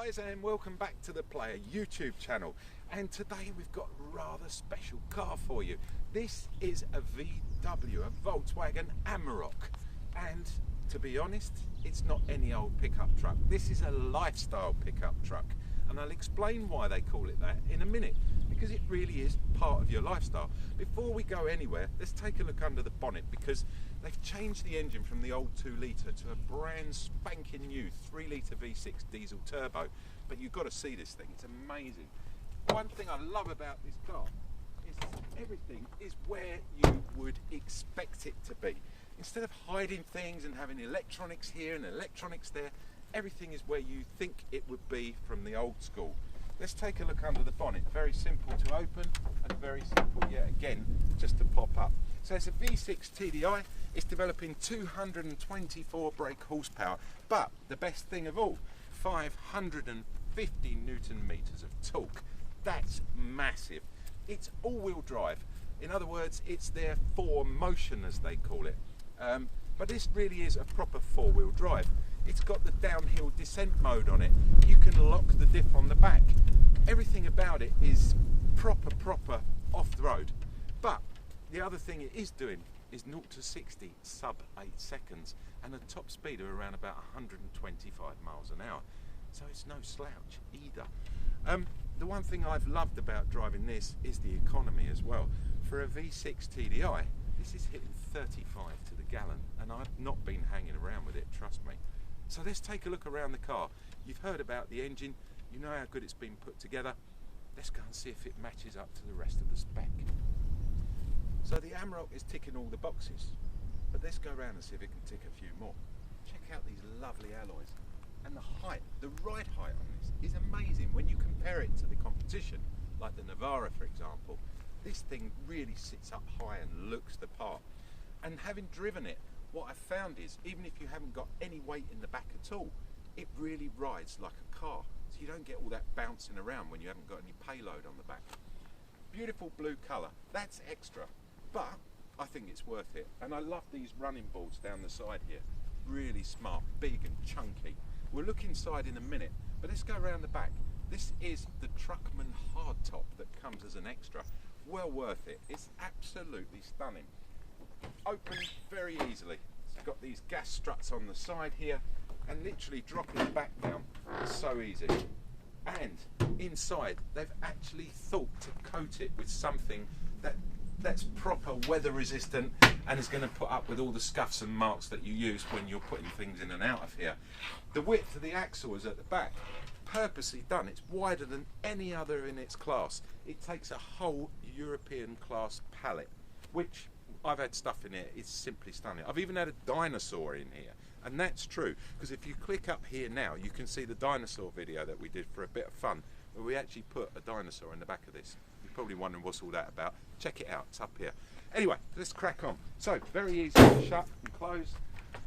guys, and welcome back to the Player YouTube channel. And today we've got a rather special car for you. This is a VW, a Volkswagen Amarok, and to be honest, it's not any old pickup truck. This is a lifestyle pickup truck, and I'll explain why they call it that in a minute, because it really is part of your lifestyle. Before we go anywhere, let's take a look under the bonnet, because they've changed the engine from the old 2 litre to a brand spanking new 3 litre V6 diesel turbo. But you've got to see this thing, it's amazing. One thing I love about this car is everything is where you would expect it to be. Instead of hiding things and having electronics here and electronics there, everything is where you think it would be from the old school. Let's take a look under the bonnet. Very simple to open and very simple yet again just to pop up. So it's a V6 TDI. It's developing 224 brake horsepower, but the best thing of all, 550 Newton meters of torque. That's massive. It's all-wheel drive. In other words, it's there for motion, as they call it. But this really is a proper 4-wheel drive. It's got the downhill descent mode on it. You can lock the diff on the back. Everything about it is proper off the road. But the other thing it is doing is 0 to 60 sub 8 seconds and a top speed of around about 125 miles an hour. So it's no slouch either. The one thing I've loved about driving this is the economy as well. For a V6 TDI, this is hitting 35 to the gallon, and I've not been hanging around with it, trust me. So let's take a look around the car. You've heard about the engine, you know how good it's been put together. Let's go and see if it matches up to the rest of the spec. So the Amarok is ticking all the boxes, but let's go around and see if it can tick a few more. Check out these lovely alloys, and the height, the ride height on this is amazing. When you compare it to the competition, like the Navara for example, this thing really sits up high and looks the part. And having driven it, what I've found is, even if you haven't got any weight in the back at all, it really rides like a car. So you don't get all that bouncing around when you haven't got any payload on the back. Beautiful blue colour, that's extra, but I think it's worth it. And I love these running boards down the side here. Really smart, big and chunky. We'll look inside in a minute, but let's go around the back. This is the Truckman hardtop that comes as an extra. Well worth it, it's absolutely stunning. Open very easily. It's got these gas struts on the side here, and literally dropping the back down is so easy. And inside they've actually thought to coat it with something that's proper weather resistant and is going to put up with all the scuffs and marks that you use when you're putting things in and out of here. The width of the axle is at the back, purposely done. It's wider than any other in its class. It takes a whole European class pallet, which I've had stuff in here, it's simply stunning. I've even had a dinosaur in here, and that's true, because if you click up here now, you can see the dinosaur video that we did for a bit of fun, where we actually put a dinosaur in the back of this. You're probably wondering what's all that about. Check it out, it's up here. Anyway, let's crack on. So, very easy to shut and close,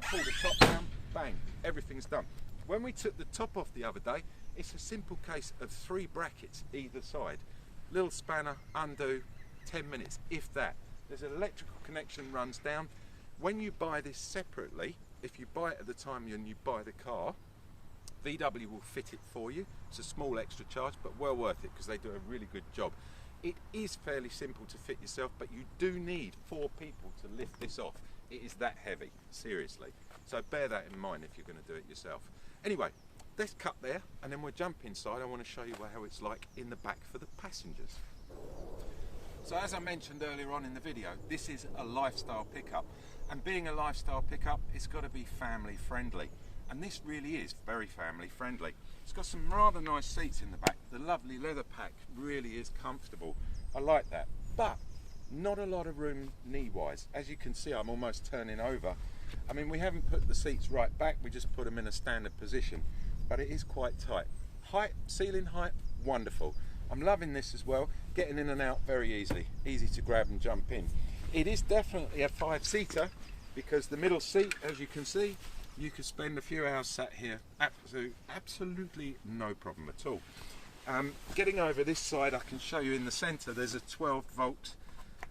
pull the top down, bang, everything's done. When we took the top off the other day, it's a simple case of 3 brackets either side. Little spanner, undo, 10 minutes, if that. There's an electrical connection runs down. When you buy this separately, if you buy it at the time when you buy the car, VW will fit it for you. It's a small extra charge, but well worth it because they do a really good job. It is fairly simple to fit yourself, but you do need 4 people to lift this off. It is that heavy, seriously. So bear that in mind if you're going to do it yourself. Anyway, let's cut there and then we'll jump inside. I want to show you how it's like in the back for the passengers. So as I mentioned earlier on in the video, this is a lifestyle pickup, and being a lifestyle pickup, it's got to be family friendly, and this really is very family friendly. It's got some rather nice seats in the back. The lovely leather pack really is comfortable. I like that, but not a lot of room knee-wise. As you can see, I'm almost turning over. I mean, we haven't put the seats right back, we just put them in a standard position, but it is quite tight. Height, ceiling height, wonderful. I'm loving this as well, getting in and out very easily, easy to grab and jump in. It is definitely a 5-seater because the middle seat, as you can see, you could spend a few hours sat here, absolutely no problem at all. Getting over this side, I can show you in the centre, there's a 12-volt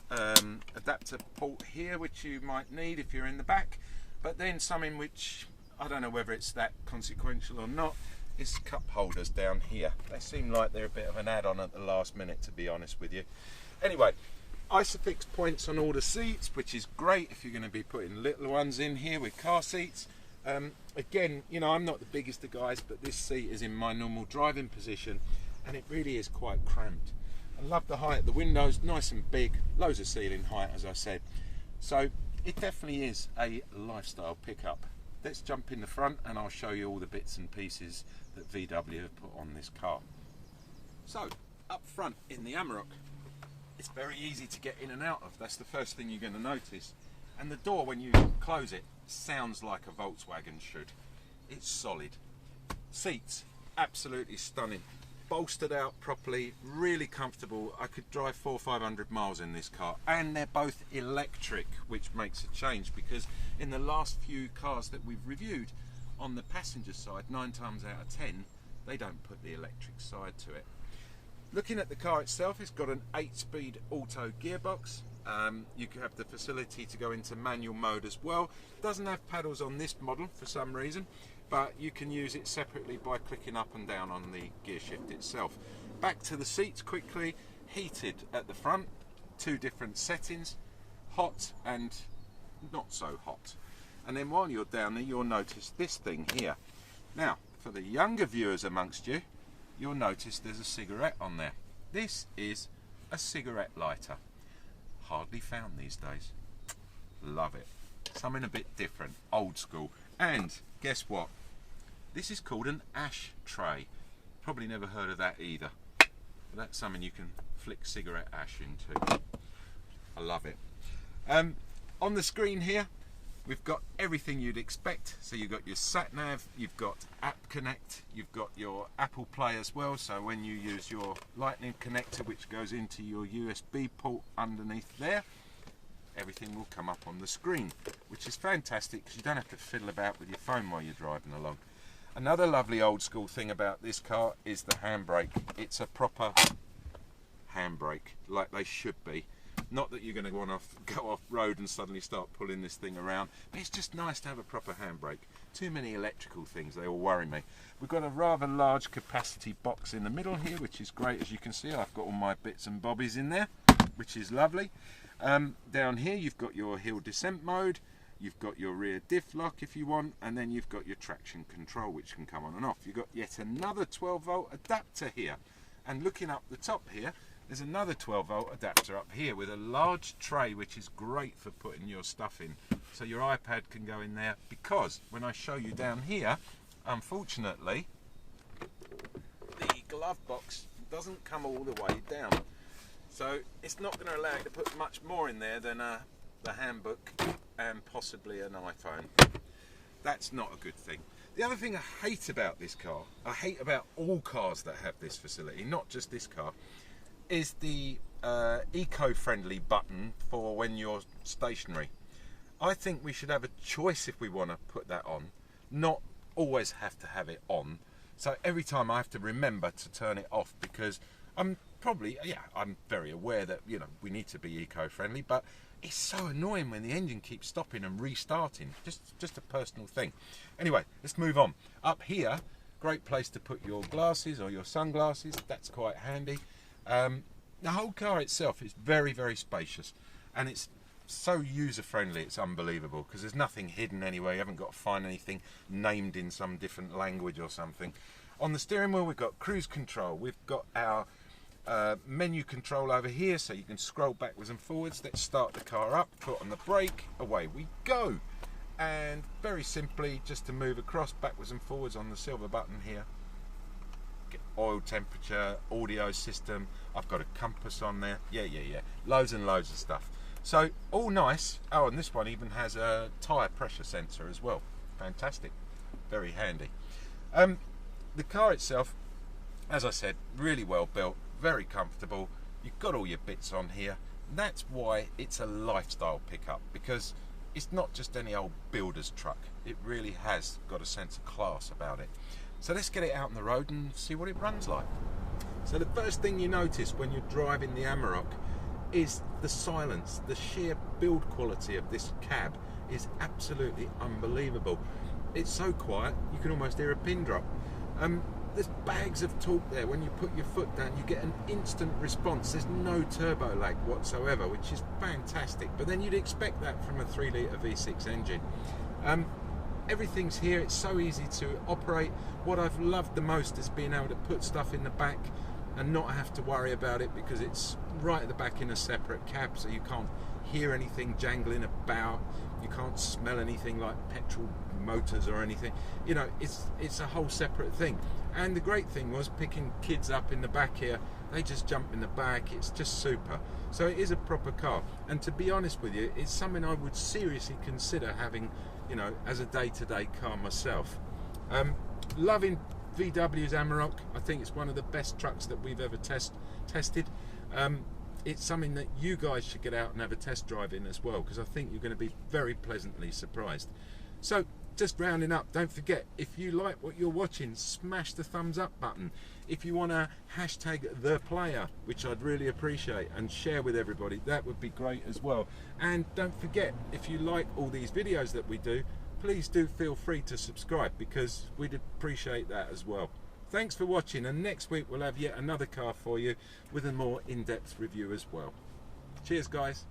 adapter port here, which you might need if you're in the back, but then something which, I don't know whether it's that consequential or not, is cup holders down here. They seem like they're a bit of an add-on at the last minute, to be honest with you. Anyway, Isofix points on all the seats, which is great if you're going to be putting little ones in here with car seats. Again, you know, I'm not the biggest of guys, but this seat is in my normal driving position, and it really is quite cramped. I love the height of the windows, nice and big, loads of ceiling height, as I said. So it definitely is a lifestyle pickup. Let's jump in the front and I'll show you all the bits and pieces that VW have put on this car. So, up front in the Amarok, it's very easy to get in and out of. That's the first thing you're going to notice. And the door, when you close it, sounds like a Volkswagen should. It's solid. Seats, absolutely stunning. Bolstered out properly, really comfortable. I could drive 400 or 500 miles in this car, and they're both electric, which makes a change, because in the last few cars that we've reviewed on the passenger side, 9 times out of 10 they don't put the electric side to it. Looking at the car itself, it's got an 8-speed auto gearbox. You can have the facility to go into manual mode as well. Doesn't have paddles on this model for some reason, but you can use it separately by clicking up and down on the gear shift itself. Back to the seats quickly. Heated at the front, 2 different settings, hot and not so hot. And then while you're down there, you'll notice this thing here. Now, for the younger viewers amongst you, you'll notice there's a cigarette on there. This is a cigarette lighter. Hardly found these days. Love it. Something a bit different, old school. And guess what? This is called an ash tray. Probably never heard of that either. But that's something you can flick cigarette ash into. I love it. On the screen here, we've got everything you'd expect. So you've got your sat nav, you've got App Connect, you've got your Apple Play as well. So when you use your Lightning connector, which goes into your USB port underneath there, everything will come up on the screen, which is fantastic because you don't have to fiddle about with your phone while you're driving along. Another lovely old school thing about this car is the handbrake. It's a proper handbrake, like they should be. Not that you're going to want to go off road and suddenly start pulling this thing around, but it's just nice to have a proper handbrake. Too many electrical things, they all worry me. We've got a rather large capacity box in the middle here, which is great. As you can see, I've got all my bits and bobbies in there, which is lovely. Down here you've got your hill descent mode, you've got your rear diff lock if you want, and then you've got your traction control, which can come on and off. You've got yet another 12-volt adapter here, and looking up the top here, there's another 12-volt adapter up here with a large tray, which is great for putting your stuff in. So your iPad can go in there, because when I show you down here, unfortunately, the glove box doesn't come all the way down. So it's not going to allow you to put much more in there than the handbook and possibly an iPhone. That's not a good thing. The other thing I hate about this car, I hate about all cars that have this facility, not just this car, is the eco-friendly button for when you're stationary. I think we should have a choice if we want to put that on, not always have to have it on. So every time I have to remember to turn it off, because I'm very aware that, you know, we need to be eco-friendly, but it's so annoying when the engine keeps stopping and restarting. Just a personal thing. Anyway, let's move on. Up here, great place to put your glasses or your sunglasses. That's quite handy. The whole car itself is very, very spacious, and it's so user-friendly, it's unbelievable, because there's nothing hidden anywhere. You haven't got to find anything named in some different language or something. On the steering wheel, we've got cruise control. We've got our menu control over here, so you can scroll backwards and forwards. Let's start the car up, put on the brake, away we go. And very simply, just to move across backwards and forwards on the silver button here, get oil temperature, audio system, I've got a compass on there, yeah, loads and loads of stuff. So all nice. Oh, and this one even has a tyre pressure sensor as well. Fantastic, very handy. The car itself, as I said, really well built, very comfortable. You've got all your bits on here. That's why it's a lifestyle pickup, because it's not just any old builder's truck. It really has got a sense of class about it. So let's get it out on the road and see what it runs like. So the first thing you notice when you're driving the Amarok is the silence. The sheer build quality of this cab is absolutely unbelievable. It's so quiet you can almost hear a pin drop. There's bags of torque there. When you put your foot down, you get an instant response. There's no turbo lag whatsoever, which is fantastic. But then you'd expect that from a 3-litre V6 engine. Everything's here. It's so easy to operate. What I've loved the most is being able to put stuff in the back and not have to worry about it, because it's right at the back in a separate cab, so you can't hear anything jangling about, you can't smell anything like petrol motors or anything. You know, it's a whole separate thing. And the great thing was picking kids up in the back here, they just jump in the back. It's just super. So it is a proper car, and to be honest with you, it's something I would seriously consider having, you know, as a day-to-day car myself. Loving VW's Amarok. I think it's one of the best trucks that we've ever tested. It's something that you guys should get out and have a test drive in as well, because I think you're going to be very pleasantly surprised. So just rounding up, don't forget, if you like what you're watching, smash the thumbs up button. If you want to hashtag the player, which I'd really appreciate, and share with everybody, that would be great as well. And don't forget, if you like all these videos that we do, please do feel free to subscribe, because we'd appreciate that as well. Thanks for watching, and next week we'll have yet another car for you with a more in-depth review as well. Cheers, guys.